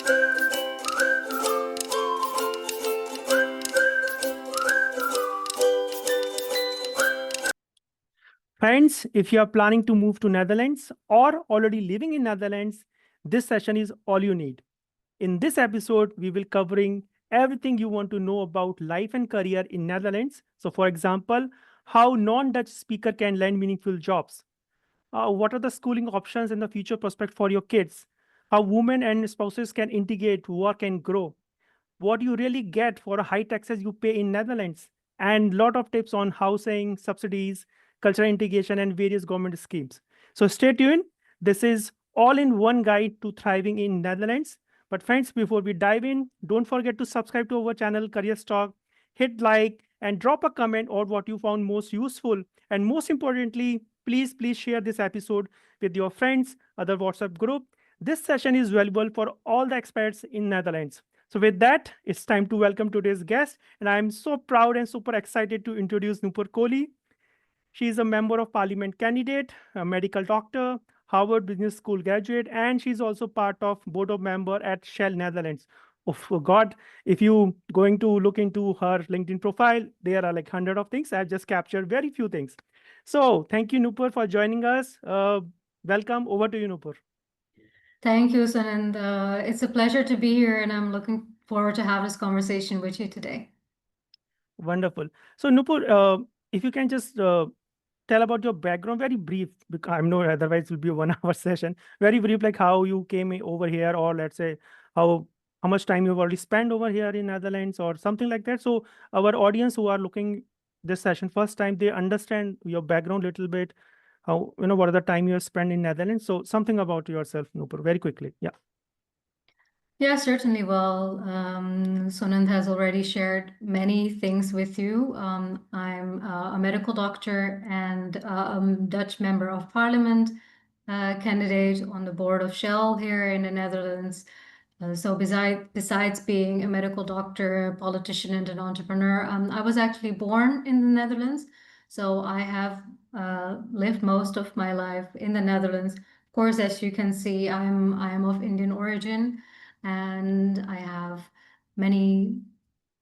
Friends, if you are planning to move to Netherlands or already living in Netherlands, this session is all you need. In this episode, we will covering everything you want to know about life and career in Netherlands. So for example, how non-Dutch speaker can land meaningful jobs. What are the schooling options and the future prospect for your kids? How women and spouses can integrate, work and grow. What you really get for a high taxes you pay in Netherlands, and lot of tips on housing, subsidies, cultural integration, and various government schemes. So stay tuned. This is all in one guide to thriving in Netherlands. But friends, before we dive in, don't forget to subscribe to our channel Career Stock, hit like, and drop a comment on what you found most useful. And most importantly, please share this episode with your friends, other WhatsApp group. This session is valuable for all the experts in Netherlands. So with that, it's time to welcome today's guest. And I'm so proud and super excited to introduce Nupur Kohli. She is a member of parliament candidate, a medical doctor, Harvard Business School graduate, and she's also part of board of member at Shell Netherlands. Oh for God, if you going to look into her LinkedIn profile, there are like 100 of things. I've just captured very few things. So thank you, Nupur, for joining us. Welcome. Over to you, Nupur. Thank you, Sanand. It's a pleasure to be here, and I'm looking forward to have this conversation with you today. Wonderful. So, Nupur, if you can just tell about your background, very brief, because I know otherwise it will be a 1 hour session. Very brief, like how you came over here, or let's say how much time you've already spent over here in Netherlands, or something like that. So our audience who are looking this session first time, they understand your background a little bit. How what are the time you have spent in Netherlands? So something about yourself, Nupur, very quickly. Yeah. Yeah, certainly. Well, Sonand has already shared many things with you. I'm a medical doctor and a Dutch member of parliament, candidate on the board of Shell here in the Netherlands. So besides being a medical doctor, a politician, and an entrepreneur, I was actually born in the Netherlands. So I have lived most of my life in the Netherlands. Of course, as you can see, I'm of Indian origin, and I have many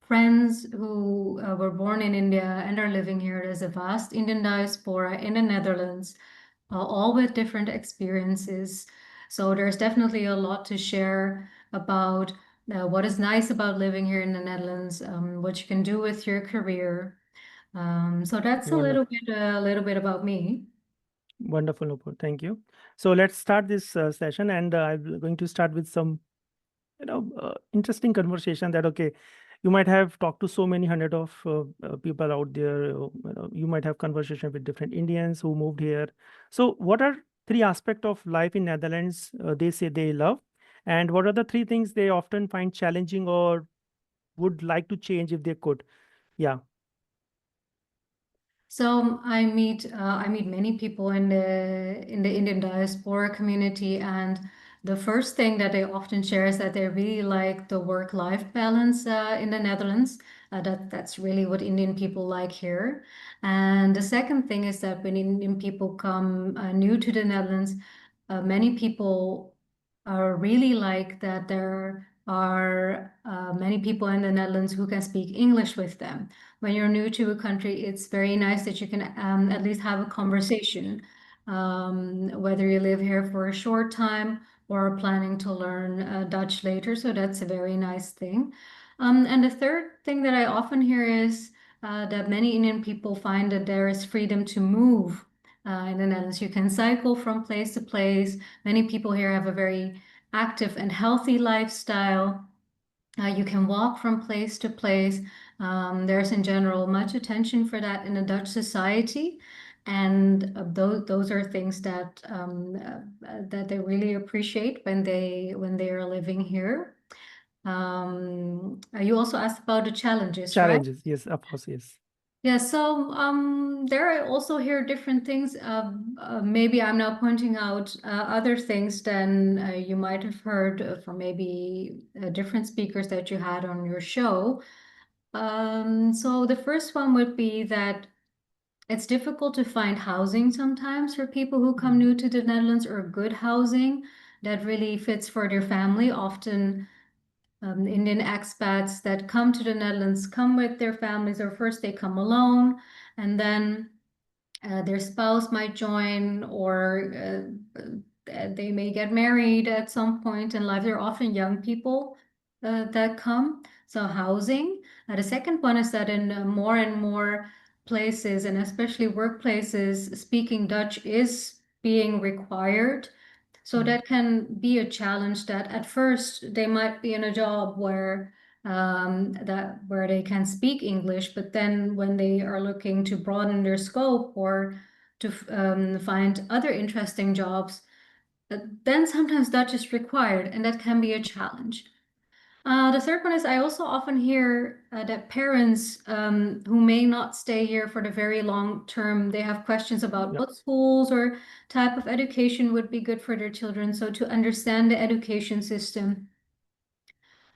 friends who were born in India and are living here. There's a vast Indian diaspora in the Netherlands, all with different experiences. So there's definitely a lot to share about what is nice about living here in the Netherlands, what you can do with your career. So that's a Wonderful. little bit about me. Wonderful, Nupur. Thank you. So let's start this session, and I'm going to start with some interesting conversation that okay, you might have talked to so many hundred of people out there. You might have conversation with different Indians who moved here. So what are three aspects of life in Netherlands they say they love, and what are the three things they often find challenging or would like to change if they could? Yeah. So I meet many people in the Indian diaspora community, and the first thing that they often share is that they really like the work-life balance in the Netherlands. That's really what Indian people like here. And the second thing is that when Indian people come new to the Netherlands, many people really like that there are many people in the Netherlands who can speak English with them. When you're new to a country, it's very nice that you can at least have a conversation, whether you live here for a short time or are planning to learn Dutch later. So that's a very nice thing. And the third thing that I often hear is that many Indian people find that there is freedom to move in the Netherlands. You can cycle from place to place. Many people here have a very active and healthy lifestyle. You can walk from place to place. There's in general much attention for that in the Dutch society, and those are things that they really appreciate when they are living here. You also asked about the challenges, right? Challenges, yes, of course, yes. Yeah, so there I also hear different things. Maybe I'm now pointing out other things than you might have heard from maybe different speakers that you had on your show. So the first one would be that it's difficult to find housing sometimes for people who come new to the Netherlands, or good housing that really fits for their family. Often Indian expats that come to the Netherlands come with their families, or first they come alone, and then their spouse might join, or they may get married at some point in life. They're often young people that come. So housing. The second one is that in more and more places, and especially workplaces, speaking Dutch is being required. So that can be a challenge that at first they might be in a job where where they can speak English, but then when they are looking to broaden their scope or to find other interesting jobs, then sometimes Dutch is required, and that can be a challenge. The third one is I also often hear that parents who may not stay here for the very long term, they have questions about Yeah. what schools or type of education would be good for their children. So to understand the education system.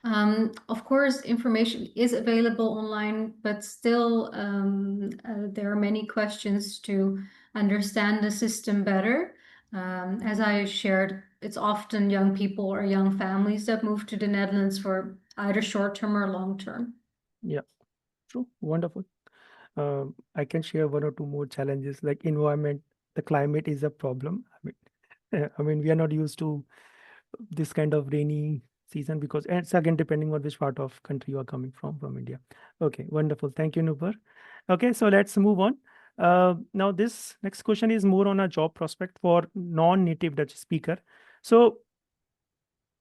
Of course, information is available online, but still there are many questions to understand the system better. As I shared, it's often young people or young families that move to the Netherlands for either short term or long term. Yeah. True. Wonderful. I can share one or two more challenges like environment. The climate is a problem. I mean, we are not used to this kind of rainy season because and it's again depending on which part of country you are coming from India. Okay, wonderful. Thank you, Nupur. Okay, so let's move on. Now this next question is more on a job prospect for non-native Dutch speaker. So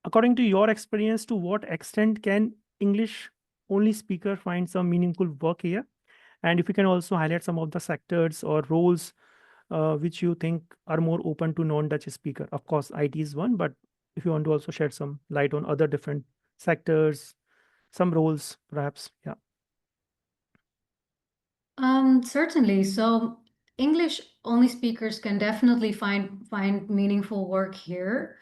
according to your experience, to what extent can English only speaker find some meaningful work here? And if you can also highlight some of the sectors or roles which you think are more open to non-Dutch speaker. Of course, IT is one, but if you want to also shed some light on other different sectors, some roles, perhaps. Yeah. Certainly. So English only speakers can definitely find meaningful work here.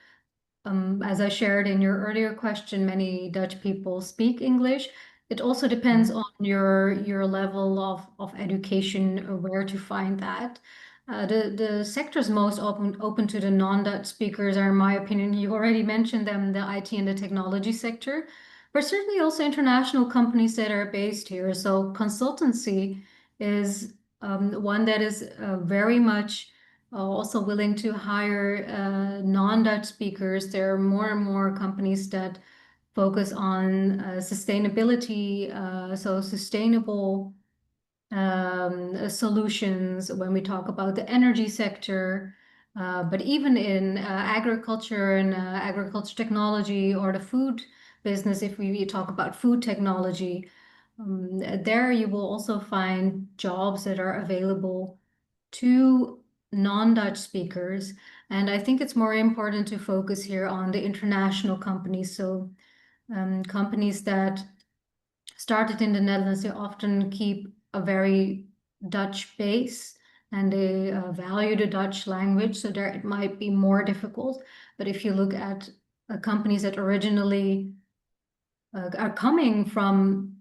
As I shared in your earlier question, many Dutch people speak English. It also depends Mhm. on your level of education, where to find that. The sectors most open to the non-Dutch speakers are, in my opinion, you already mentioned them, the IT and the technology sector, but certainly also international companies that are based here. So consultancy is one that is very much also willing to hire non-Dutch speakers. There are more and more companies that focus on sustainability, so sustainable solutions when we talk about the energy sector. But even in agriculture and agriculture technology or the food business, if we talk about food technology, there you will also find jobs that are available to non-Dutch speakers. And I think it's more important to focus here on the international companies. So companies that started in the Netherlands, they often keep a very Dutch base, and they value the Dutch language. So there it might be more difficult. But if you look at companies that originally are coming from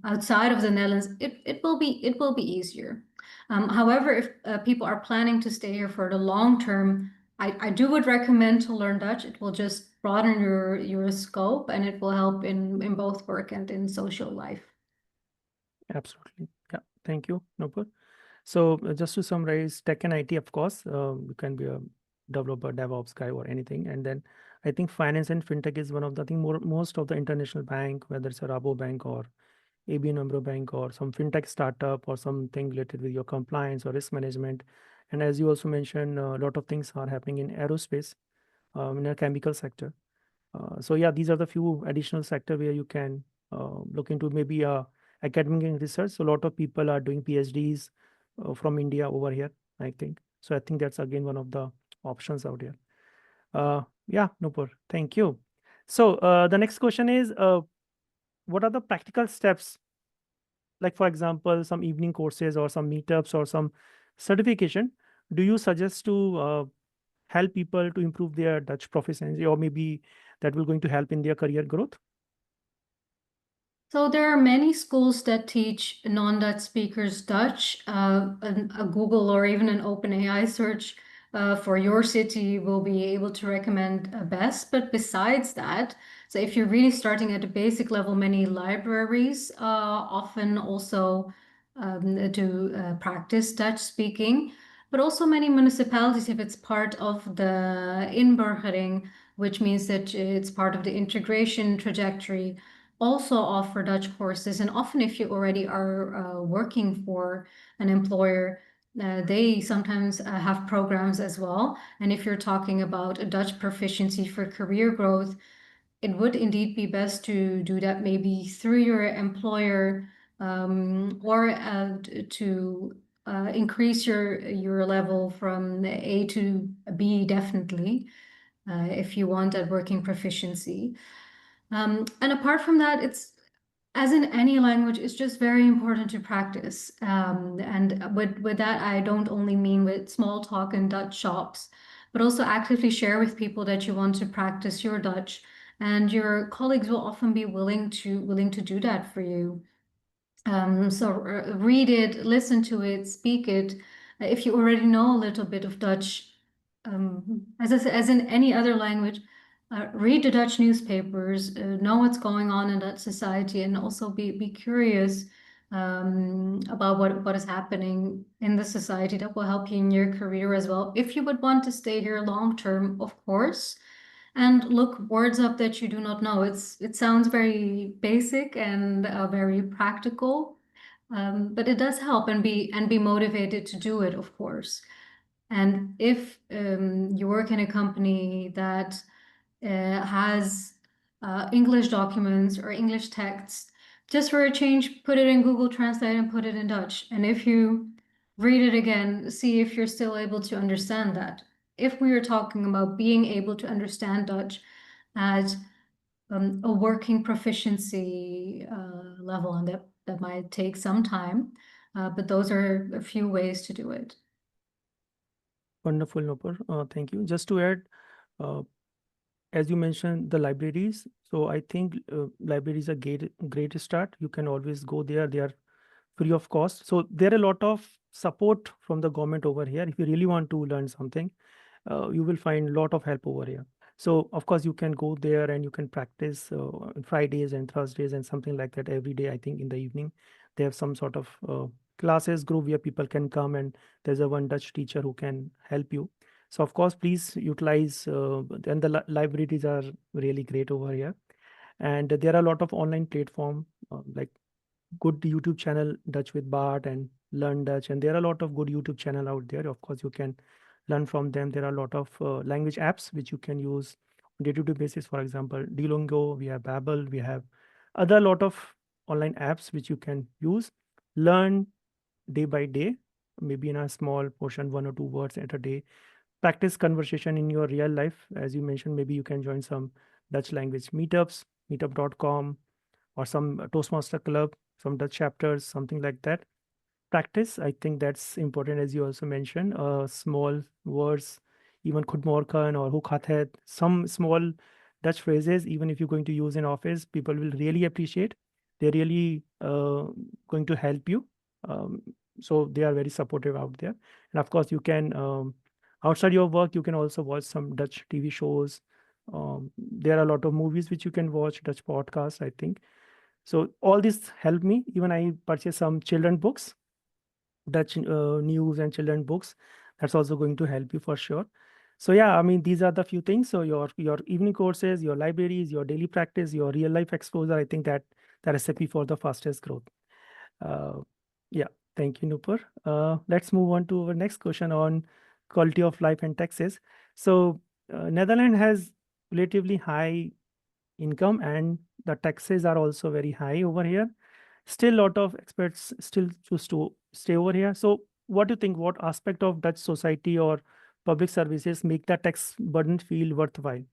outside of the Netherlands, it will be easier. However, if people are planning to stay here for the long term, I would recommend to learn Dutch. It will just broaden your scope, and it will help in both work and in social life. Absolutely. Yeah. Thank you, Nupur. So just to summarize, tech and IT, of course, you can be a developer, DevOps guy, or anything. And then I think finance and fintech is one of the thing. Most of the international bank, whether it's a Rabo Bank or ABN AMRO Bank or some fintech startup or something related with your compliance or risk management. And as you also mentioned, a lot of things are happening in aerospace, in a chemical sector. So yeah, these are the few additional sector where you can look into maybe academic and research. So a lot of people are doing PhDs from India over here, I think. So I think that's again one of the options out here. Yeah, Nupur, thank you. So the next question is, what are the practical steps, like for example, some evening courses or some meetups or some certification, do you suggest to help people to improve their Dutch proficiency, or maybe that will going to help in their career growth? So there are many schools that teach non-Dutch speakers Dutch. A Google or even an OpenAI search for your city will be able to recommend best. But besides that, so if you're really starting at a basic level, many libraries often also do practice Dutch speaking, but also many municipalities, if it's part of the inburgering, which means that it's part of the integration trajectory, also offer Dutch courses. And often, if you already are working for an employer, they sometimes have programs as well. And if you're talking about a Dutch proficiency for career growth, it would indeed be best to do that maybe through your employer, or to increase your level from A to B, definitely, if you want that working proficiency. And apart from that, it's, as in any language, it's just very important to practice. And with that, I don't only mean with small talk in Dutch shops, but also actively share with people that you want to practice your Dutch. And your colleagues will often be willing to do that for you. So read it, listen to it, speak it. If you already know a little bit of Dutch, as I said, as in any other language, read the Dutch newspapers, know what's going on in that society, and also be curious about what is happening in the society. That will help you in your career as well. If you would want to stay here long term, of course, and look words up that you do not know. It sounds very basic and very practical, but it does help, and be motivated to do it, of course. And if you work in a company that has English documents or English texts, just for a change, put it in Google Translate and put it in Dutch. And if you read it again, see if you're still able to understand that. If we are talking about being able to understand Dutch at a working proficiency level, and that might take some time, but those are a few ways to do it. Wonderful, Nupur. Thank you. Just to add, uh, as you mentioned, the libraries. So I think libraries are great start. You can always go there. They are free of cost. So there are a lot of support from the government over here. If you really want to learn something, you will find a lot of help over here. So of course you can go there and you can practice on Fridays and Thursdays and something like that every day. I think in the evening they have some sort of classes group where people can come, and there's a one Dutch teacher who can help you. So of course please utilize, and the libraries are really great over here. And there are a lot of online platform like good YouTube channel, Dutch with Bart and Learn Dutch. And there are a lot of good YouTube channel out there. Of course, you can learn from them. There are a lot of language apps which you can use on day-to-day basis. For example, Duolingo, we have Babbel, we have other lot of online apps which you can use. Learn day by day, maybe in a small portion, 1 or 2 words at a day. Practice conversation in your real life. As you mentioned, maybe you can join some Dutch language meetups, meetup.com, or some Toastmaster club, some Dutch chapters, something like that. Practice, I think that's important, as you also mentioned. Small words, even goedemorgen or hoe gaat het, some small Dutch phrases, even if you're going to use in office, people will really appreciate. They're really going to help you. Um, so they are very supportive out there. And of course, you can, outside your work, you can also watch some Dutch TV shows. There are a lot of movies which you can watch, Dutch podcasts, I think. So all this helped me. Even I purchased some children books, Dutch news and children books. That's also going to help you for sure. So yeah, I mean, these are the few things. So your evening courses, your libraries, your daily practice, your real life exposure. I think that recipe for the fastest growth. Uh, yeah, thank you, Nupur. Let's move on to our next question on quality of life and taxes. So Netherlands has relatively high income, and the taxes are also very high over here. Still, a lot of experts still choose to stay over here. So what do you think? What aspect of Dutch society or public services make the tax burden feel worthwhile?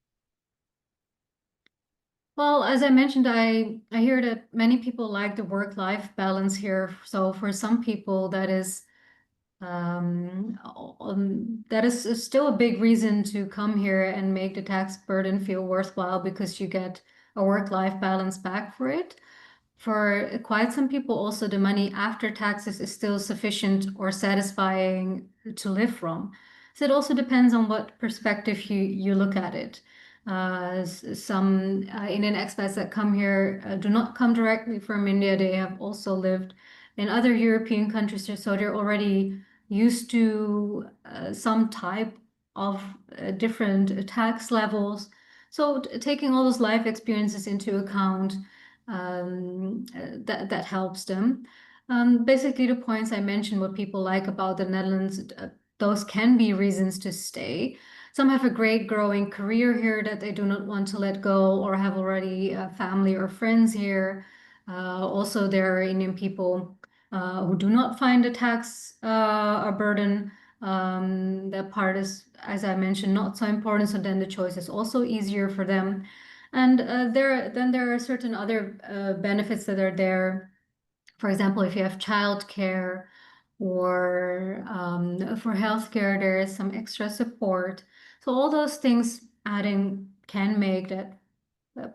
Well, as I mentioned, I hear that many people like the work-life balance here. So for some people, that is still a big reason to come here and make the tax burden feel worthwhile, because you get a work-life balance back for it. For quite some people, also, the money after taxes is still sufficient or satisfying to live from. So it also depends on what perspective you look at it. Some Indian expats that come here do not come directly from India. They have also lived in other European countries, so they're already used to some type of different tax levels. So taking all those life experiences into account, that helps them. Basically, the points I mentioned, what people like about the Netherlands, those can be reasons to stay. Some have a great growing career here that they do not want to let go, or have already family or friends here. Also, there are Indian people who do not find the tax a burden. That part is, as I mentioned, not so important. So then the choice is also easier for them. And there are certain other benefits that are there. For example, if you have childcare or for healthcare, there is some extra support. So all those things adding can make that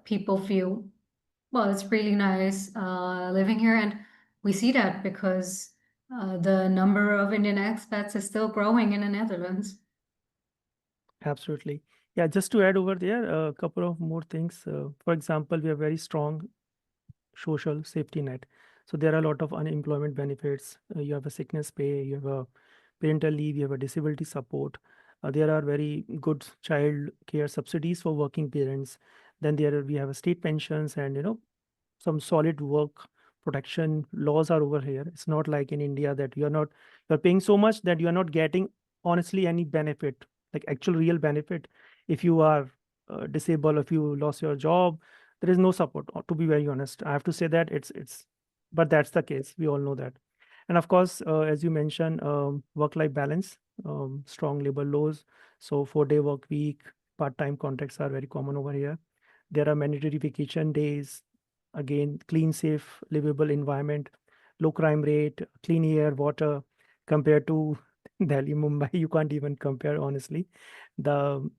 people feel, well, it's really nice living here. And we see that because the number of Indian expats is still growing in the Netherlands. Absolutely. Yeah, just to add over there, a couple of more things. For example, we have very strong social safety net. So there are a lot of unemployment benefits. You have a sickness pay, you have a parental leave, you have a disability support. There are very good child care subsidies for working parents. Then we have a state pensions and some solid work protection laws are over here. It's not like in India that you're paying so much that you're not getting honestly any benefit, like actual real benefit. If you are disabled, if you lost your job, there is no support. To be very honest, I have to say that but that's the case. We all know that. And of course, as you mentioned, work-life balance, strong labor laws. So 4-day work week, part-time contracts are very common over here. There are mandatory vacation days, again, clean, safe, livable environment, low crime rate, clean air, water. Compared to Delhi, Mumbai, you can't even compare, honestly. The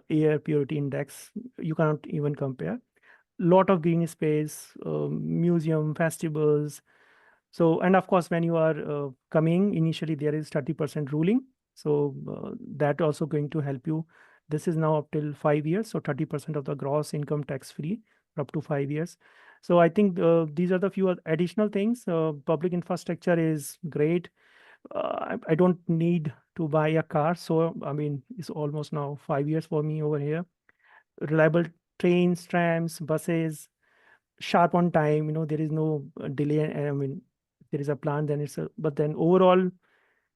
air purity index, you cannot even compare. Lot of green space, museum, festivals. So, and of course, when you are coming, initially there is 30% ruling. So that also going to help you. This is now up till 5 years. So 30% of the gross income tax free for up to 5 years. So I think these are the few additional things. Public infrastructure is great. I don't need to buy a car. So, I mean, it's almost now 5 years for me over here. Reliable trains, trams, buses, sharp on time, there is no delay. I mean, there is a plan, then but then overall,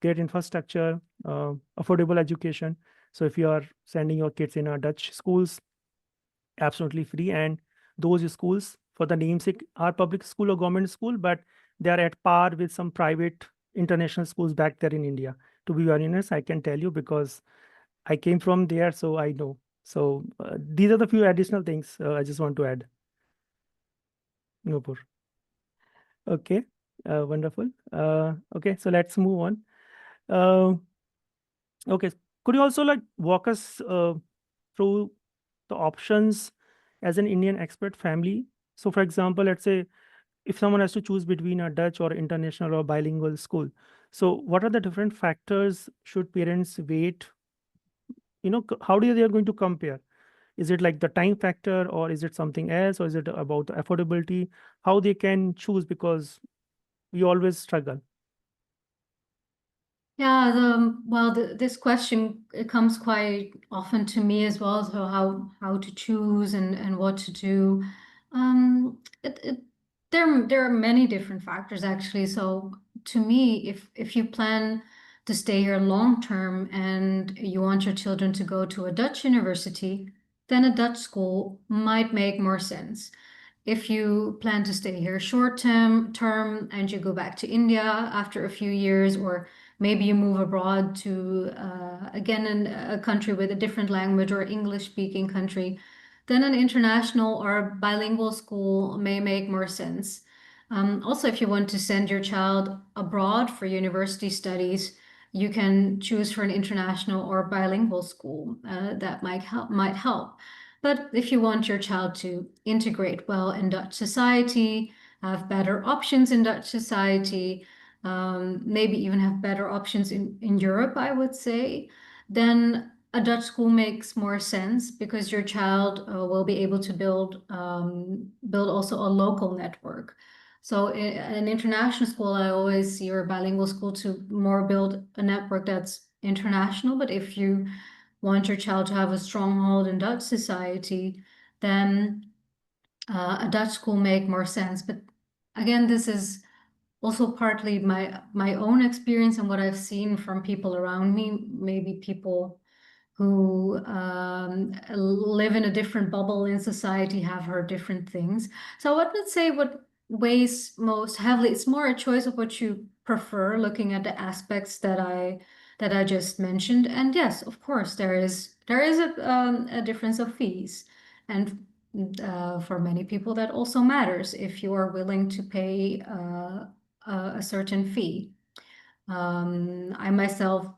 great infrastructure, affordable education. So if you are sending your kids in a Dutch schools, absolutely free. And those schools, for the namesake, are public school or government school, but they are at par with some private international schools back there in India. To be very honest, I can tell you because I came from there, so I know. So these are the few additional things I just want to add. Nupur. Okay, wonderful. Okay, so let's move on. Uh, okay, could you also like walk us through the options as an Indian expert family? So, for example, let's say if someone has to choose between a Dutch or international or bilingual school, so what are the different factors should parents weight? How they are going to compare? Is it like the time factor, or is it something else, or is it about the affordability? How they can choose, because we always struggle. Yeah, this question, it comes quite often to me as well. So how to choose and what to do. There are many different factors actually. So to me, if you plan to stay here long term and you want your children to go to a Dutch university, then a Dutch school might make more sense. If you plan to stay here short term and you go back to India after a few years, or maybe you move abroad to again in a country with a different language or English speaking country, then an international or bilingual school may make more sense. Also, if you want to send your child abroad for university studies, you can choose for an international or bilingual school. That might help. But if you want your child to integrate well in Dutch society, have better options in Dutch society, maybe even have better options in Europe, I would say, then a Dutch school makes more sense because your child will be able to build also a local network. So in an international school, I always see, or a bilingual school, to more build a network that's international. But if you want your child to have a stronghold in Dutch society, then a Dutch school make more sense. But again, this is also partly my own experience and what I've seen from people around me, maybe people who live in a different bubble in society have heard different things. So I would say what weighs most heavily, it's more a choice of what you prefer, looking at the aspects that I just mentioned. And yes, of course, there is a difference of fees, and for many people that also matters if you are willing to pay a certain fee. I myself,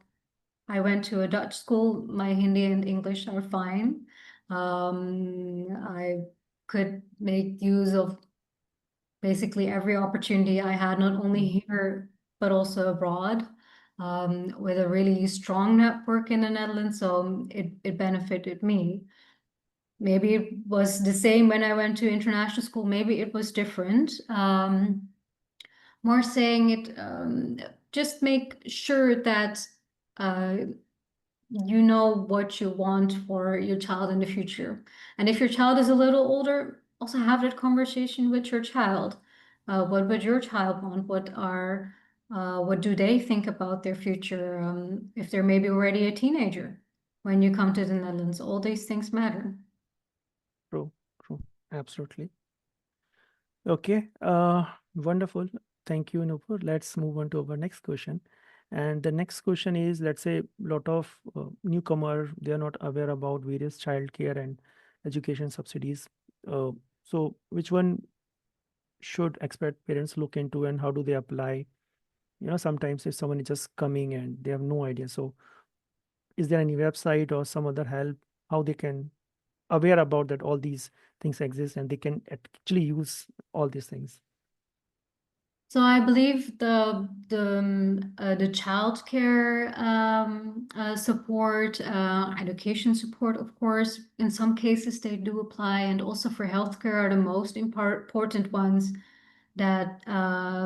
I went to a Dutch school. My Hindi and English are fine. I could make use of basically every opportunity I had, not only here, but also abroad, with a really strong network in the Netherlands. So it benefited me. Maybe it was the same when I went to international school. Maybe it was different. More saying it, just make sure that uh, you know what you want for your child in the future. And if your child is a little older, also have that conversation with your child. What would your child want? What do they think about their future? If they're maybe already a teenager when you come to the Netherlands, all these things matter. True, true, absolutely. Okay, wonderful. Thank you, Nupur. Let's move on to our next question. And the next question is, let's say a lot of newcomer, they are not aware about various childcare and education subsidies. Uh, so which one should expat parents look into and how do they apply? Sometimes if someone is just coming and they have no idea. So is there any website or some other help how they can aware about that all these things exist and they can actually use all these things? So I believe the childcare support, education support, of course, in some cases they do apply, and also for healthcare are the most important ones that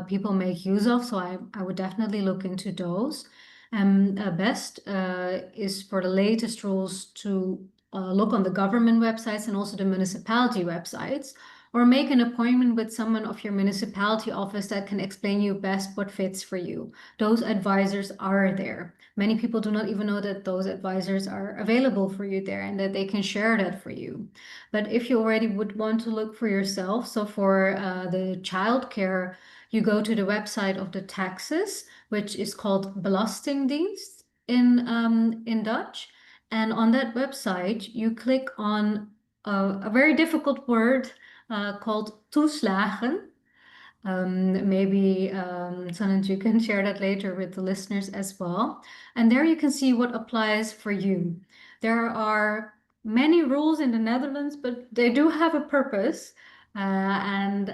people make use of. So I would definitely look into those. Best is for the latest rules to look on the government websites and also the municipality websites, or make an appointment with someone of your municipality office that can explain you best what fits for you. Those advisors are there. Many people do not even know that those advisors are available for you there and that they can share that for you. But if you already would want to look for yourself, so for the childcare, you go to the website of the taxes, which is called Belastingdienst in Dutch. And on that website, you click on a very difficult word called toeslagen. Maybe Sanand, you can share that later with the listeners as well. And there you can see what applies for you. There are many rules in the Netherlands, but they do have a purpose. And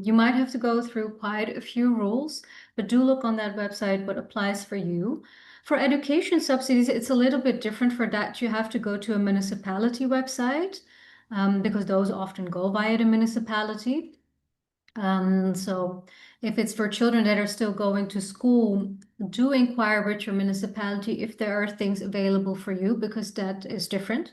you might have to go through quite a few rules, but do look on that website what applies for you. For education subsidies, it's a little bit different. For that, you have to go to a municipality website because those often go via the municipality. So if it's for children that are still going to school, do inquire with your municipality if there are things available for you, because that is different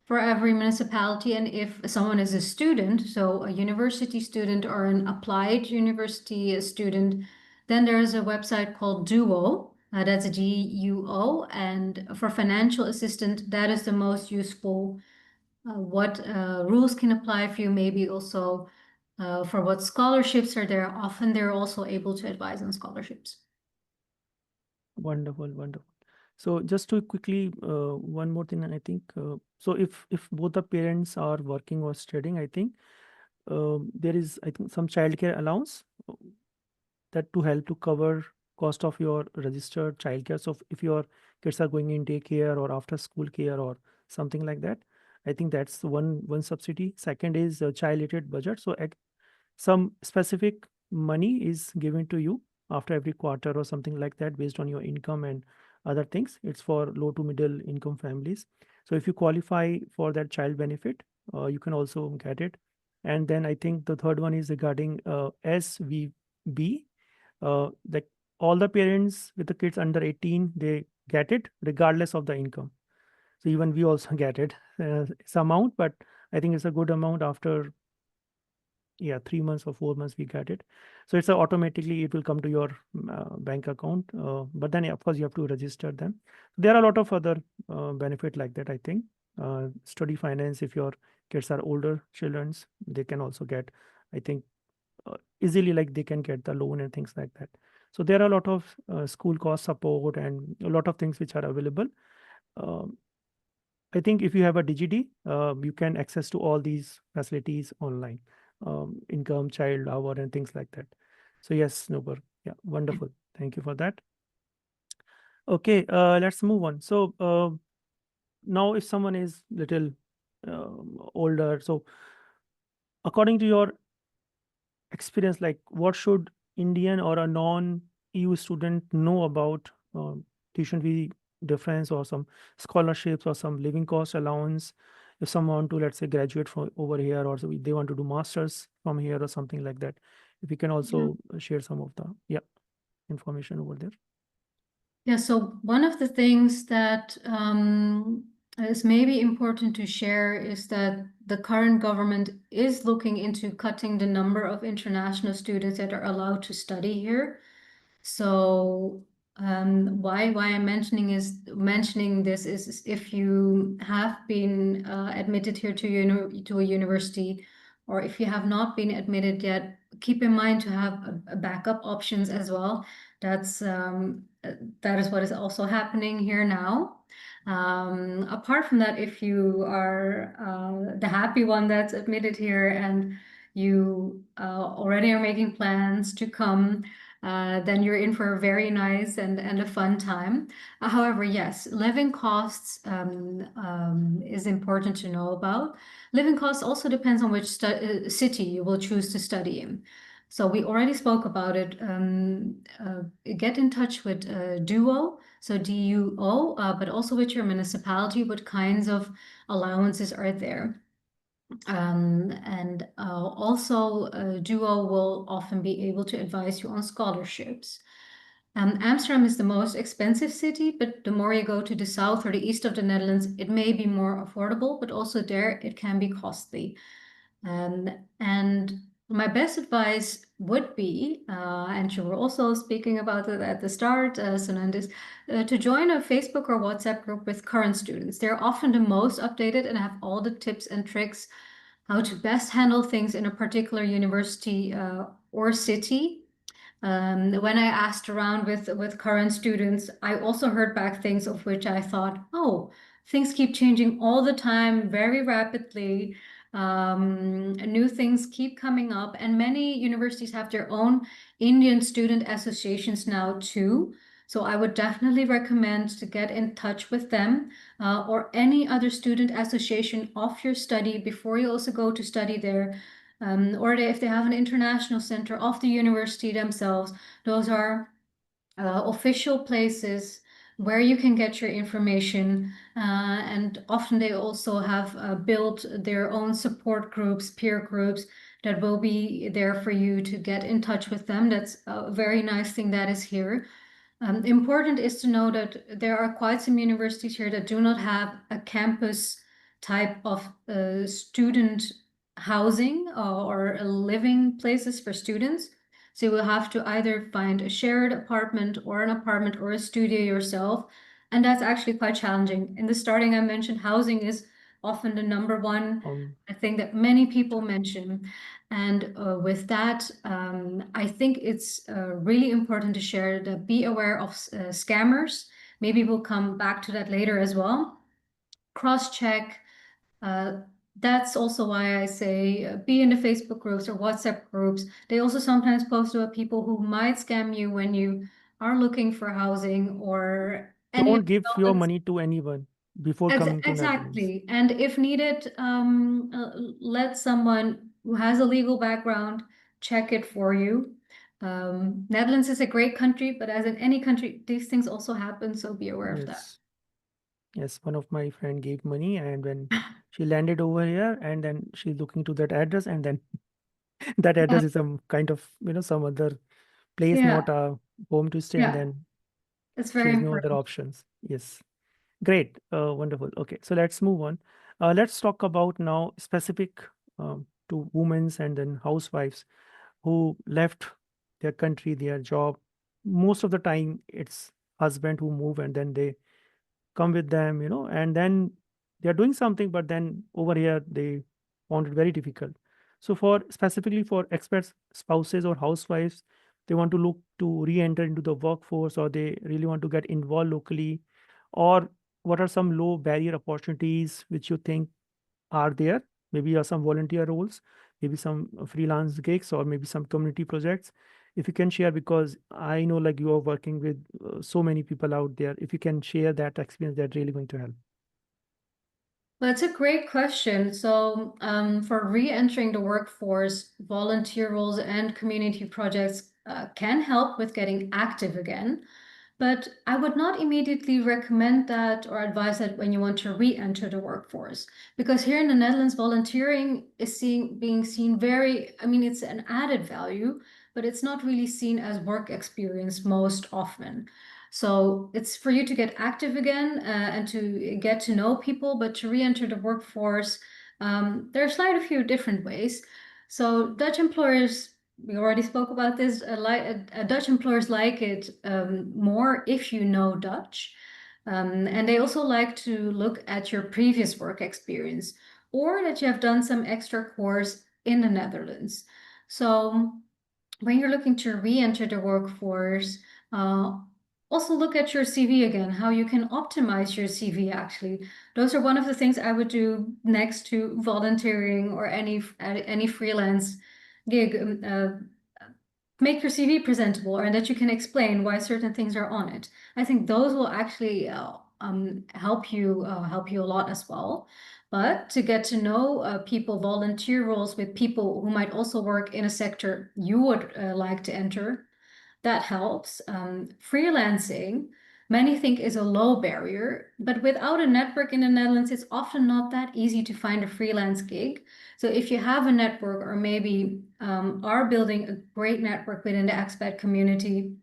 for every municipality. And if someone is a student, so a university student or an applied university student, then there is a website called Duo. That's DUO. And for financial assistance, that is the most useful. What rules can apply for you, maybe also for what scholarships are there. Often they're also able to advise on scholarships. Wonderful, wonderful. So just to quickly, one more thing, and I think so. If both the parents are working or studying, I think there is, I think, some childcare allowance that to help to cover cost of your registered childcare. So if your kids are going in daycare or after school care or something like that, I think that's one subsidy. Second is child related budget. So some specific money is given to you after every quarter or something like that based on your income and other things. It's for low to middle income families. So if you qualify for that child benefit, you can also get it. And then I think the third one is regarding SVB. Like all the parents with the kids under 18, they get it regardless of the income. So even we also get it. It's amount, but I think it's a good amount after 3 months or 4 months we get it. So it's automatically it will come to your bank account. But then of course you have to register them. There are a lot of other benefit like that. I think study finance, if your kids are older childrens, they can also get, I think, easily, like they can get the loan and things like that. So there are a lot of school cost support and a lot of things which are available. Um, I think if you have a DGD, you can access to all these facilities online, income, child, hour, and things like that. So yes, Nupur, yeah, wonderful. Thank you for that. Okay, let's move on. So now, if someone is little older, so according to your experience, like what should Indian or a non-EU student know about tuition fee difference or some scholarships or some living cost allowance if someone want to, let's say, graduate from over here, or so they want to do masters from here or something like that. If you can Yeah. also share some of the information over there. Yeah, so one of the things that is maybe important to share is that the current government is looking into cutting the number of international students that are allowed to study here. So why I'm mentioning this is if you have been admitted here to a university, or if you have not been admitted yet, keep in mind to have a backup options as well. That's that is what is also happening here now. Apart from that, if you are the happy one that's admitted here and you already are making plans to come, then you're in for a very nice and a fun time. However, yes, living costs is important to know about. Living costs also depends on which city you will choose to study in. So we already spoke about it. Get in touch with Duo, so DUO, but also with your municipality, what kinds of allowances are there. And also, Duo will often be able to advise you on scholarships. Amsterdam is the most expensive city, but the more you go to the south or the east of the Netherlands, it may be more affordable, but also there it can be costly. And my best advice would be, and you were also speaking about it at the start, Sunandis, to join a Facebook or WhatsApp group with current students. They're often the most updated and have all the tips and tricks how to best handle things in a particular university or city. When I asked around with current students, I also heard back things of which I thought, oh, things keep changing all the time, very rapidly. New things keep coming up, and many universities have their own Indian student associations now too. So I would definitely recommend to get in touch with them or any other student association of your study before you also go to study there. Or if they have an international center of the university themselves, those are official places where you can get your information. And often they also have built their own support groups, peer groups that will be there for you to get in touch with them. That's a very nice thing that is here. Important is to know that there are quite some universities here that do not have a campus type of student housing or living places for students. So you will have to either find a shared apartment or an apartment or a studio yourself. And that's actually quite challenging. In the starting, I mentioned housing is often the number one thing that many people mention. And with that, I think it's really important to share that be aware of scammers. Maybe we'll come back to that later as well. Cross-check. That's also why I say be in the Facebook groups or WhatsApp groups. They also sometimes post about people who might scam you when you are looking for housing or any Don't give your money to anyone before coming to Netherlands. Exactly. And if needed, let someone who has a legal background check it for you. Netherlands is a great country, but as in any country, these things also happen, so be aware of that. Yes, one of my friend gave money, and when she landed over here, and then she's looking to that address, and then that Yeah, address is some kind of, some other place, yeah, not a home to stay, and yeah. then It's she very has no other important. options. Yes, great, wonderful. Okay, so let's move on. Let's talk about now specific to women's and then housewives who left their country, their job. Most of the time, it's husband who move, and then they come with them, and then they're doing something, but then over here they found it very difficult. So for specifically for expats, spouses or housewives, they want to look to re-enter into the workforce, or they really want to get involved locally, or what are some low barrier opportunities which you think are there? Maybe some volunteer roles, maybe some freelance gigs, or maybe some community projects. If you can share, because I know like you are working with so many people out there. If you can share that experience, that's really going to help. That's a great question. So, for re-entering the workforce, volunteer roles and community projects can help with getting active again. But I would not immediately recommend that or advise that when you want to re-enter the workforce. Because here in the Netherlands, volunteering is being seen very, I mean, it's an added value, but it's not really seen as work experience most often. So it's for you to get active again and to get to know people, but to re-enter the workforce, there's quite a few different ways. So Dutch employers, we already spoke about this, Dutch employers like it more if you know Dutch. And they also like to look at your previous work experience or that you have done some extra course in the Netherlands. So when you're looking to re-enter the workforce, uh, also look at your CV again, how you can optimize your CV actually. Those are one of the things I would do next to volunteering or any freelance gig. Make your CV presentable and that you can explain why certain things are on it. I think those will actually help you a lot as well. But to get to know people, volunteer roles with people who might also work in a sector you would like to enter, that helps. Freelancing, many think is a low barrier, but without a network in the Netherlands, it's often not that easy to find a freelance gig. So if you have a network or maybe are building a great network within the expat community,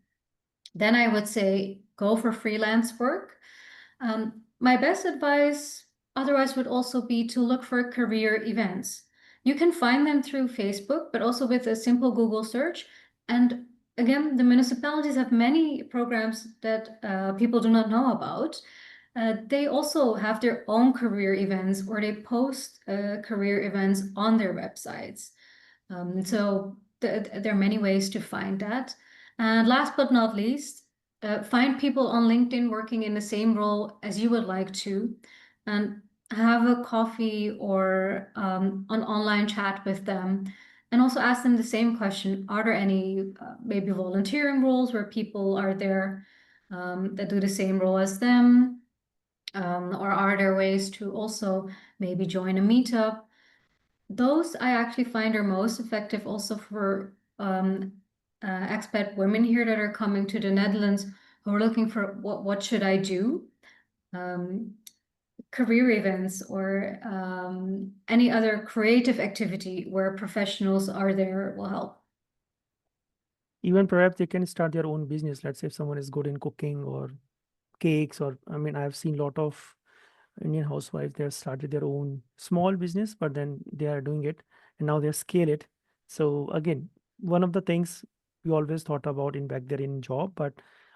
then I would say go for freelance work. My best advice otherwise would also be to look for career events. You can find them through Facebook, but also with a simple Google search. And again, the municipalities have many programs that people do not know about. They also have their own career events or they post career events on their websites. So there are many ways to find that. And last but not least, find people on LinkedIn working in the same role as you would like to, and have a coffee or an online chat with them. And also ask them the same question. Are there any maybe volunteering roles where people are there that do the same role as them? Or are there ways to also maybe join a meetup? Those I actually find are most effective also for expat women here that are coming to the Netherlands who are looking for what should I do? Um, Career events or any other creative activity where professionals are there will help. Even perhaps they can start their own business. Let's say if someone is good in cooking or cakes, or I mean, I've seen a lot of Indian housewives, they have started their own small business, but then they are doing it and now they scale it. So again, one of the things we always thought about in back there in job, but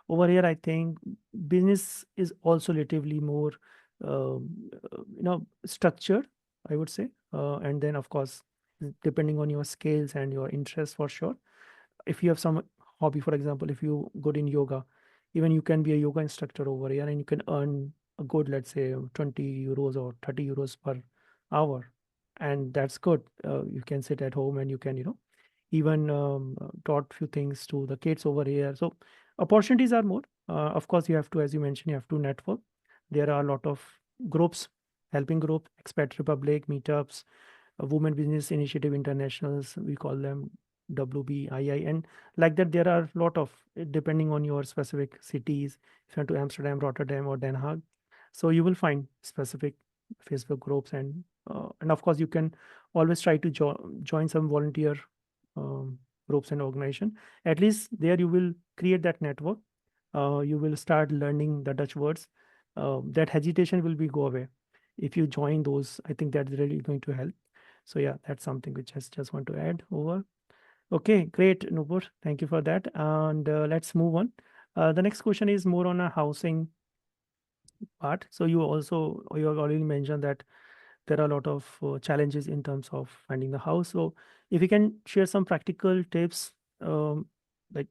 over here, I think business is also relatively more, structured, I would say. And then of course, depending on your skills and your interests for sure. If you have some hobby, for example, if you good in yoga, even you can be a yoga instructor over here and you can earn a good, let's say 20 euros or 30 euros per hour. And that's good. You can sit at home and you can, even taught few things to the kids over here. So opportunities are more. Of course, you have to, as you mentioned, you have to network. There are a lot of groups, helping group, Expat Republic, meetups, Women Business Initiative Internationals, we call them. WBII, and like that there are a lot of, depending on your specific cities, if you went to Amsterdam, Rotterdam, or Den Haag, so you will find specific Facebook groups, and of course you can always try to join some volunteer um, groups and organization. At least there you will create that network. You will start learning the Dutch words. That hesitation will be go away if you join those. I think that's really going to help. So yeah, that's something which I just want to add over. Okay, great, Nupur. Thank you for that. And let's move on. The next question is more on a housing part. So you have already mentioned that there are a lot of challenges in terms of finding the house. So if you can share some practical tips, like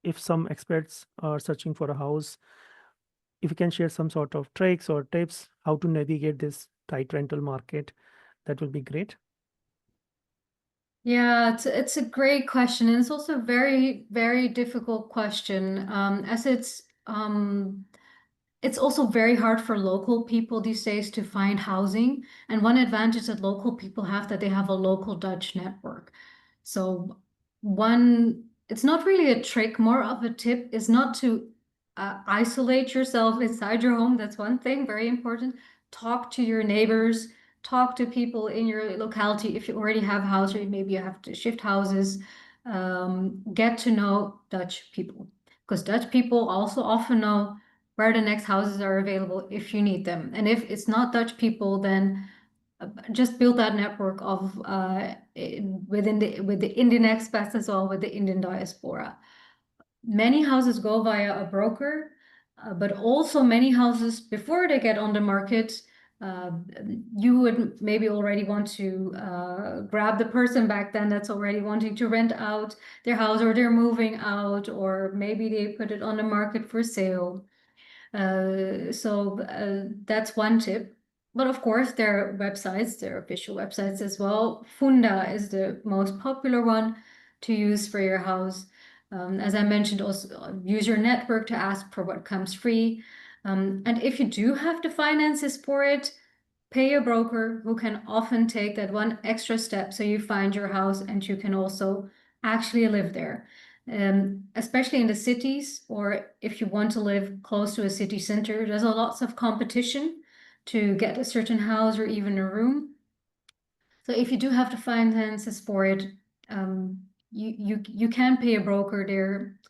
if some experts are searching for a house, if you can share some sort of tricks or tips how to navigate this tight rental market, that will be great. Yeah, it's a great question, and it's also a very, very difficult question. As it's also very hard for local people these days to find housing. And one advantage that local people have that they have a local Dutch network. So it's not really a trick, more of a tip is not to isolate yourself inside your home. That's one thing, very important. Talk to your neighbors, talk to people in your locality. If you already have a house or maybe you have to shift houses, get to know Dutch people. Because Dutch people also often know where the next houses are available if you need them. And if it's not Dutch people, then just build that network of with the Indian expats as well, with the Indian diaspora. Many houses go via a broker, but also many houses before they get on the market, uh, you would maybe already want to grab the person back then that's already wanting to rent out their house, or they're moving out, or maybe they put it on the market for sale. That's one tip. But of course, there are websites, there are official websites as well. Funda is the most popular one to use for your house. As I mentioned, also use your network to ask for what comes free. And if you do have the finances for it, pay a broker who can often take that one extra step so you find your house and you can also actually live there. Especially in the cities, or if you want to live close to a city center, there's a lots of competition to get a certain house or even a room. So if you do have the finances for it, you can pay a broker there.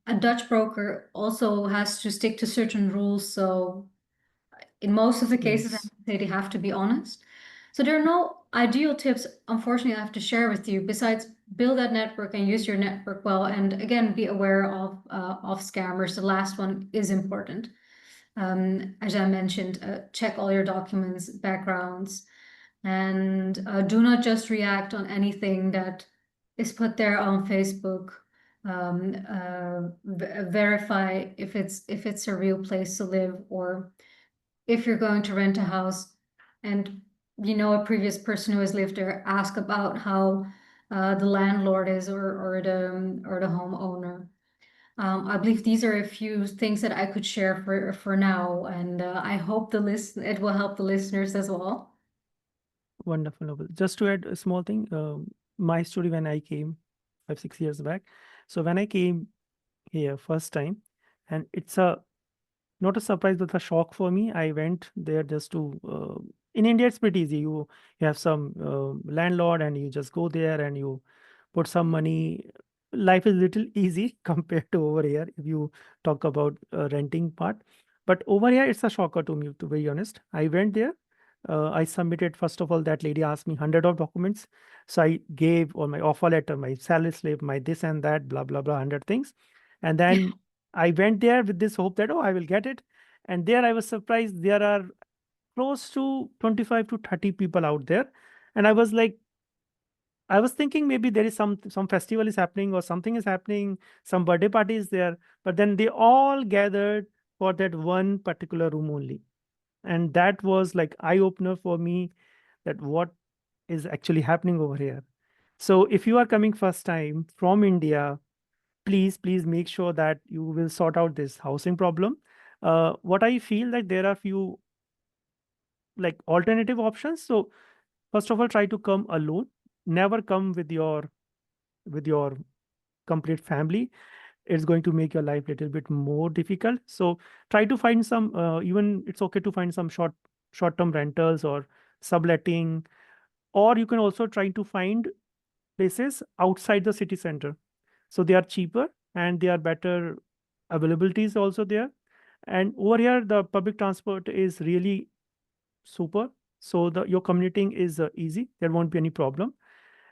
A Dutch broker also has to stick to certain rules, so in most of the cases, I Yes. would say they have to be honest. So there are no ideal tips, unfortunately, I have to share with you, besides build that network and use your network well. And again, be aware of scammers. The last one is important. As I mentioned, check all your documents, backgrounds, and do not just react on anything that is put there on Facebook. Verify if it's a real place to live, or if you're going to rent a house and you know a previous person who has lived there, ask about how the landlord is, or the homeowner. I believe these are a few things that I could share for now, and I hope it will help the listeners as well. Wonderful, novel. Just to add a small thing, my story when I came 5 6 years back. So when I came here first time, and it's a not a surprise but a shock for me. I went there just to in India it's pretty easy. You have some landlord and you just go there and you put some money. Life is little easy compared to over here if you talk about renting part. But over here it's a shocker to me, to be honest. I went there. I submitted, first of all, that lady asked me hundred of documents. So I gave all my offer letter, my salary slip, my this and that, blah blah blah, 100 things. And then I went there with this hope that, oh, I will get it. And there I was surprised there are close to 25 to 30 people out there. And I was like, I was thinking maybe there is some festival is happening or something is happening, some birthday party is there. But then they all gathered for that one particular room only. And that was like eye opener for me, that what is actually happening over here. So if you are coming first time from India, please make sure that you will sort out this housing problem. What I feel that there are few like alternative options. So first of all, try to come alone. never come with your complete family. It's going to make your life a little bit more difficult. So try to find some, even it's okay to find some short-term rentals or subletting, or you can also try to find places outside the city center. So they are cheaper and they are better, availability is also there. And over here, the public transport is really super. So the your commuting is easy. There won't be any problem.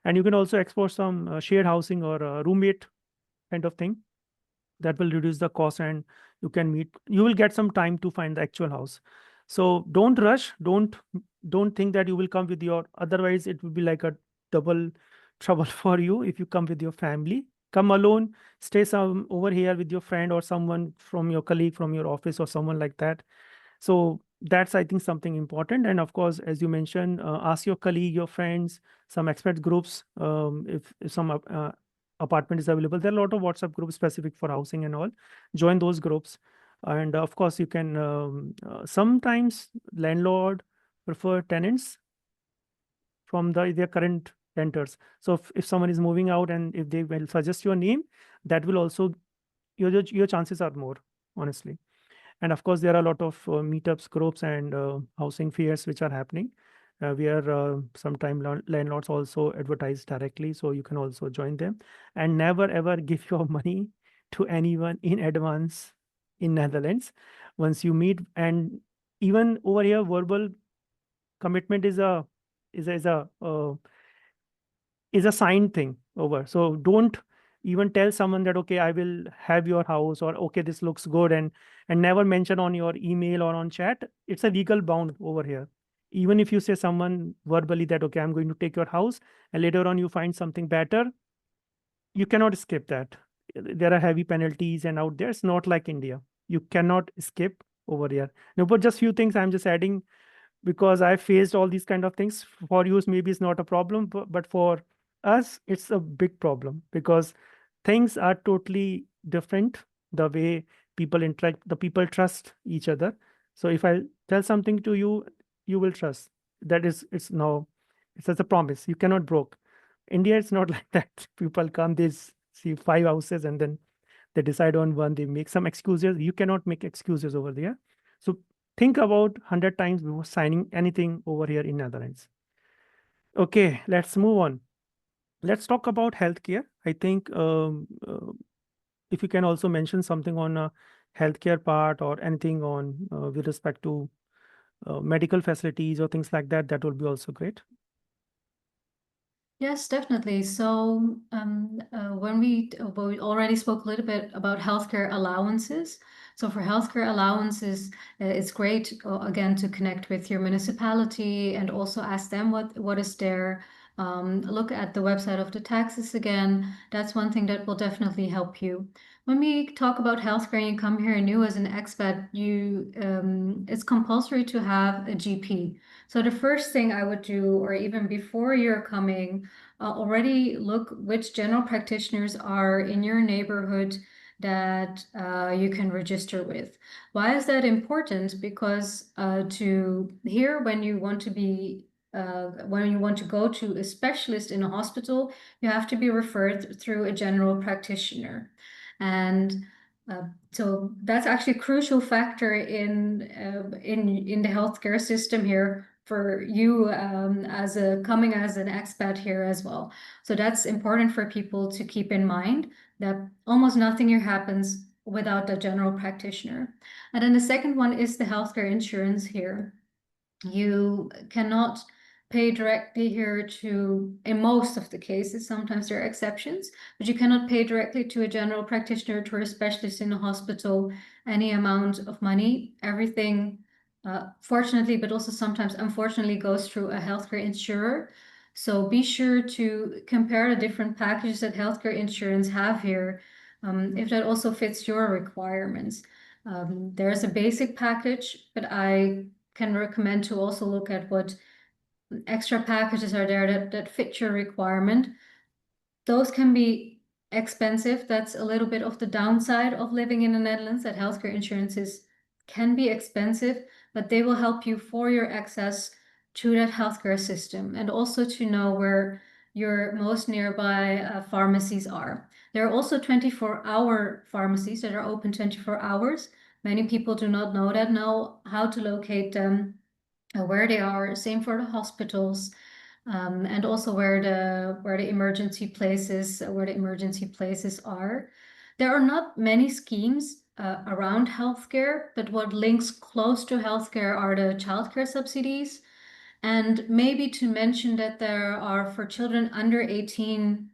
And you can also explore some shared housing or roommate kind of thing. That will reduce the cost, and you will get some time to find the actual house. So don't rush, don't think that you will come with your, otherwise it will be like a double trouble for you. If you come with your family, come alone, stay some over here with your friend or someone from your colleague from your office or someone like that. So that's, I think, something important. And of course, as you mentioned, ask your colleague, your friends, some expert groups, if some apartment is available. There are a lot of WhatsApp groups specific for housing and all. Join those groups. And of course, you can sometimes landlord prefer tenants from their current renters. So if someone is moving out and if they will suggest your name, that will also, your chances are more, honestly. And of course, there are a lot of meetups, groups, and housing fairs which are happening, where sometime landlords also advertise directly. So you can also join them. And never ever give your money to anyone in advance in Netherlands. Once you meet, and even over here, verbal commitment is a signed thing over. So don't even tell someone that, okay, I will have your house, or okay, this looks good, and never mention on your email or on chat. It's a legal bound over here. Even if you say someone verbally that, okay, I'm going to take your house, and later on you find something better, you cannot escape that. There are heavy penalties, and out there it's not like India. You cannot escape over here. No, but just few things I'm just adding because I faced all these kind of things. For you, maybe it's not a problem, but for us, it's a big problem because things are totally different. The way people interact, the people trust each other. So if I tell something to you, you will trust. That is, it's now, it's as a promise. You cannot broke. India, it's not like that. People come, they see five houses, and then they decide on one. They make some excuses. You cannot make excuses over there. So think about 100 times before signing anything over here in Netherlands. Okay, let's move on. Let's talk about healthcare. I think if you can also mention something on healthcare part or anything on with respect to medical facilities or things like that, that would be also great. Yes, definitely. So, when we already spoke a little bit about healthcare allowances. So, for healthcare allowances, it's great again to connect with your municipality and also ask them what is there. Look at the website of the taxes again. That's one thing that will definitely help you. When we talk about healthcare and you come here new as an expat, it's compulsory to have a GP. So the first thing I would do, or even before you're coming, already look which general practitioners are in your neighborhood that you can register with. Why is that important? Because to here, when you want to go to a specialist in a hospital, you have to be referred through a general practitioner, and so that's actually a crucial factor in the healthcare system here for you coming as an expat here as well. So that's important for people to keep in mind that almost nothing here happens without a general practitioner. And then the second one is the healthcare insurance here. You cannot pay directly here to, in most of the cases, sometimes there are exceptions, but you cannot pay directly to a general practitioner, to a specialist in a hospital, any amount of money. Everything, fortunately, but also sometimes unfortunately, goes through a healthcare insurer. So be sure to compare the different packages that healthcare insurance have here, if that also fits your requirements. There's a basic package, but I can recommend to also look at what extra packages are there that fit your requirement. Those can be expensive. That's a little bit of the downside of living in the Netherlands, that healthcare insurances can be expensive, but they will help you for your access to that healthcare system, and also to know where your most nearby pharmacies are. There are also 24-hour pharmacies that are open 24 hours. Many people do not know how to locate them, where they are. Same for the hospitals, and also where the emergency places are. There are not many schemes around healthcare, but what links close to healthcare are the childcare subsidies. And maybe to mention that there are, for children under 18,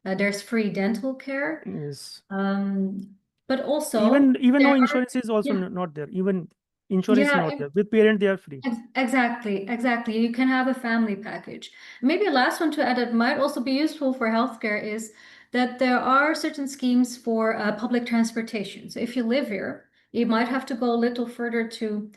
there's free dental care. Yes. But also Even there no are, insurance is also yeah, not there. Even insurance is yeah, not there. With parent, they are free. exactly. You can have a family package. Maybe a last one to add that might also be useful for healthcare is that there are certain schemes for public transportation. So if you live here, you might have to go a little further to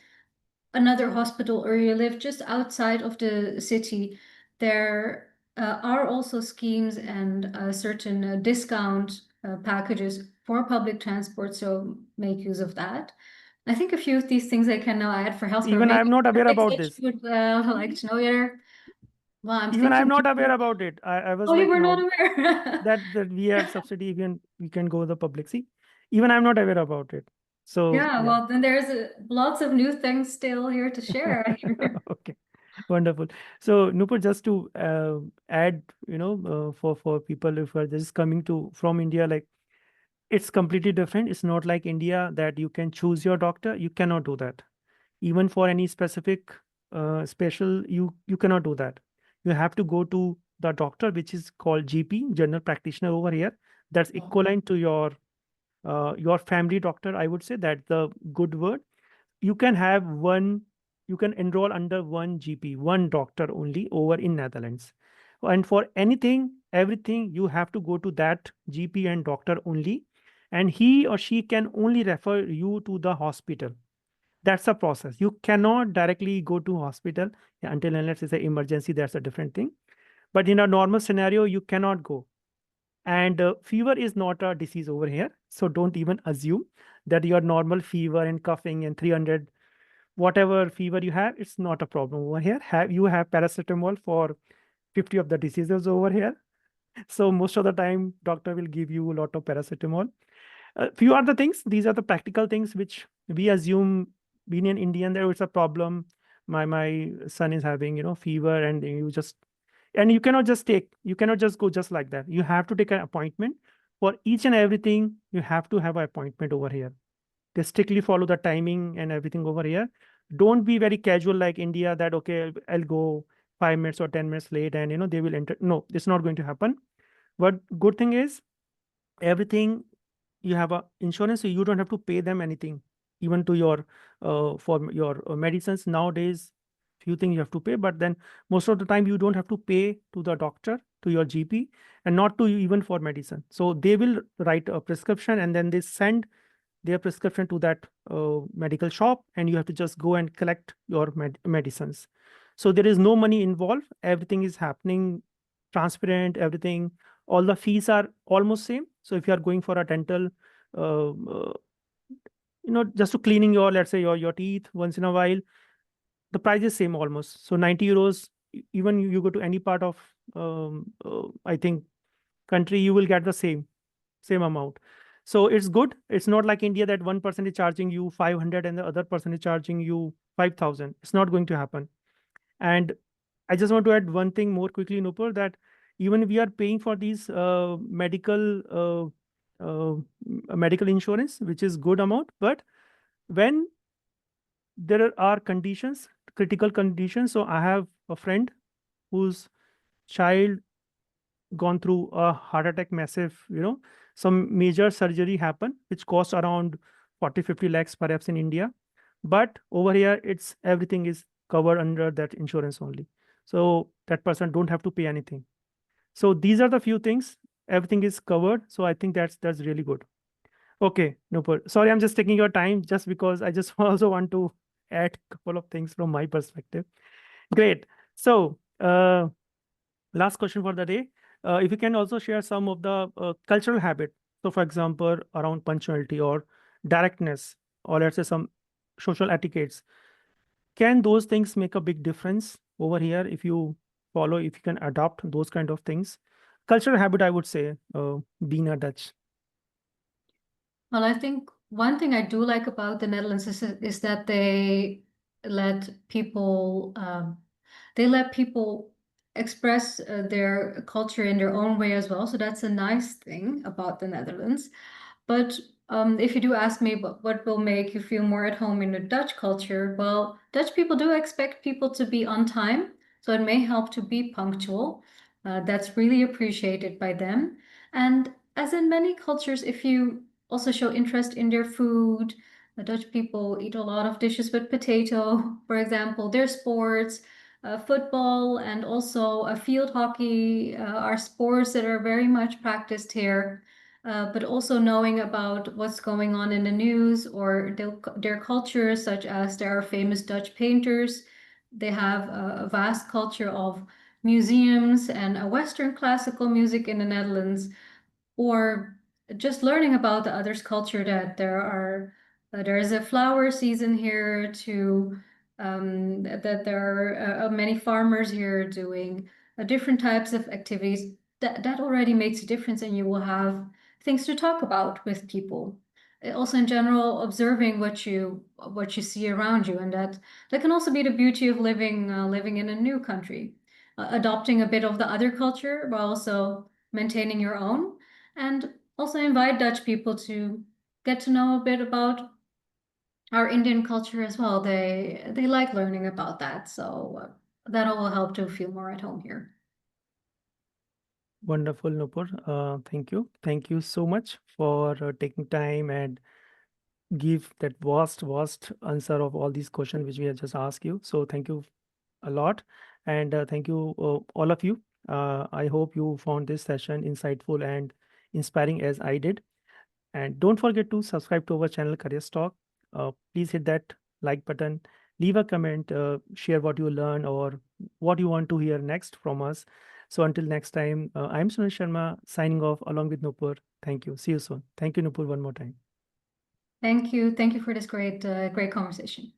another hospital, or you live just outside of the city. There are also schemes and certain discount packages for public transport, so make use of that. I think a few of these things I can now add for healthcare. Even I am Maybe not aware ethics about that this. you would like to know here. Well, I'm Even I am thinking. not aware about it. I was Oh, you like, were not no, aware. that we have subsidy, even we can go the public. See, even I'm not aware about it. So Yeah, yeah. well, then there's lots of new things still here to share. Okay, wonderful. So Nupur, just to add, for people if are just coming to from India, like it's completely different. It's not like India that you can choose your doctor. You cannot do that. Even for any specific special, you cannot do that. You have to go to the doctor, which is called GP, general practitioner over here. That's equivalent to your family doctor. I would say that's the good word. You can have one. You can enroll under one GP, one doctor only over in Netherlands. And for anything, everything, you have to go to that GP and doctor only, and he or she can only refer you to the hospital. That's a process. You cannot directly go to hospital, yeah, until unless it's an emergency. That's a different thing. But in a normal scenario, you cannot go. And fever is not a disease over here, so don't even assume that your normal fever and coughing and 300 whatever fever you have, it's not a problem over here. You have paracetamol for 50 of the diseases over here. So most of the time, doctor will give you a lot of paracetamol. Few are the things. These are the practical things which we assume, being an Indian, there is a problem. My son is having fever, and you cannot just go just like that. You have to take an appointment for each and everything. You have to have an appointment over here. They strictly follow the timing and everything over here. Don't be very casual like India, that okay, I'll go 5 minutes or 10 minutes late, and they will enter. No, it's not going to happen. But good thing is, everything, you have a insurance, so you don't have to pay them anything, even to your for your medicines nowadays. Few things you have to pay, but then most of the time you don't have to pay to the doctor, to your GP, and not to you even for medicine. So they will write a prescription, and then they send their prescription to that medical shop, and you have to just go and collect your medicines. So there is no money involved. Everything is happening transparent. Everything, all the fees are almost same. So if you are going for a dental, uh, uh, just to cleaning your, let's say, your teeth once in a while, the price is same almost. So 90 euros, even you go to any part of, I think, country, you will get the same amount. So it's good. It's not like India that one person is charging you 500 and the other person is charging you 5,000. It's not going to happen. And I just want to add one thing more quickly, Nupur, that even we are paying for these medical insurance, which is good amount, but when there are conditions, critical conditions. So I have a friend whose child gone through a heart attack, massive, some major surgery happened, which costs around 40, 50 lakhs perhaps in India. But over here, it's everything is covered under that insurance only. So that person don't have to pay anything. So these are the few things. Everything is covered. So I think that's really good. Okay, Nupur. Sorry, I'm just taking your time just because I just also want to add a couple of things from my perspective. Great. So last question for the day. If you can also share some of the cultural habit. So, for example, around punctuality or directness, or let's say some social etiquettes. Can those things make a big difference over here if you follow, if you can adopt those kind of things. Cultural habit, I would say, being a Dutch. Well, I think one thing I do like about the Netherlands is that let people they let people express their culture in their own way as well. So that's a nice thing about the Netherlands. But if you do ask me what will make you feel more at home in the Dutch culture, well, Dutch people do expect people to be on time, so it may help to be punctual. That's really appreciated by them. And as in many cultures, if you also show interest in their food, the Dutch people eat a lot of dishes with potato, for example, their sports. Football and also field hockey are sports that are very much practiced here. But also knowing about what's going on in the news or their cultures, such as there are famous Dutch painters. They have a vast culture of museums and a Western classical music in the Netherlands, or just learning about the other's culture, that there is a flower season here to that there are many farmers here doing different types of activities. That already makes a difference, and you will have things to talk about with people. Also, in general, observing what you see around you, and that can also be the beauty of living in a new country, adopting a bit of the other culture while also maintaining your own, and also invite Dutch people to get to know a bit about our Indian culture as well. They like learning about that, so that will help to feel more at home here. Wonderful, Nupur. Thank you. Thank you so much for taking time and give that vast answer of all these questions which we have just asked you. So thank you a lot, and thank you all of you. I hope you found this session insightful and inspiring as I did. And don't forget to subscribe to our channel Career Talk. Please hit that like button, leave a comment, share what you learn or what you want to hear next from us. So until next time, I'm Sunil Sharma signing off along with Nupur. Thank you. See you soon. Thank you, Nupur, one more time. Thank you for this great conversation.